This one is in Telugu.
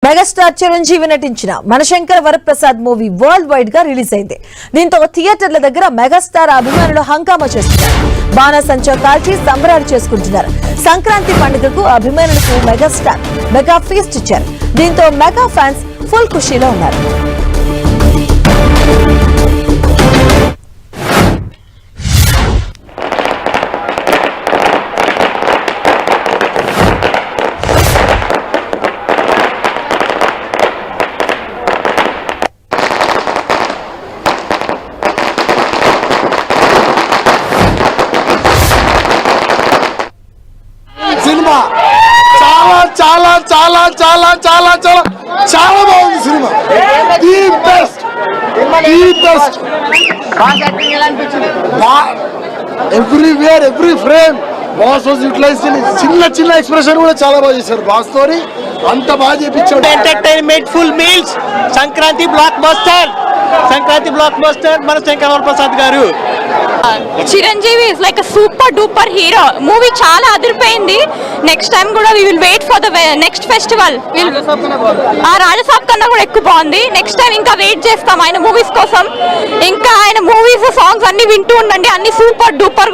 మెగాస్టార్ చిరంజీవి నటించిన మనశంకర వరప్రసాద్ మూవీ వరల్డ్ వైడ్ గా రిలీజ్ అయింది. దీంతో థియేటర్ల దగ్గర మెగాస్టార్ అభిమానులు హంగామా చేస్తున్నారు. బాణసంచా కాల్చి సంబరాలు చేసుకుంటున్నారు. సంక్రాంతి పండుగకు అభిమానులకు మెగాస్టార్ మెగా ఫీస్ట్ ఇచ్చారు. దీంతో మెగా ఫ్యాన్స్ ఫుల్ ఖుషీలో ఉన్నారు. సినిమా చాలా చాలా చాలా చాలా చాలా చాలా చాలా బాగుంది. సినిమా the best everywhere every frame boss was utilize. చిన్న చిన్న ఎక్స్ప్రెషన్ కూడా చాలా బాగా చేశారు. బాస్ తోని అంత బాగా చేపించాడు. Entertainment full meals. Sankranti blockbuster Mana Shankara Varaprasad Garu. Chiranjeevi is like super duper hero. Movie చాలా అదిరిపోయింది. నెక్స్ట్ టైం కూడా we will wait for the next festival. ఆ రాజసాబ్ కన్నా కూడా ఎక్కువ బాగుంది. నెక్స్ట్ టైం ఇంకా వెయిట్ చేస్తాం ఆయన మూవీస్ కోసం. ఇంకా ఆయన మూవీస్ సాంగ్స్ అన్ని వింటూ ఉండండి. అన్ని సూపర్ డూపర్.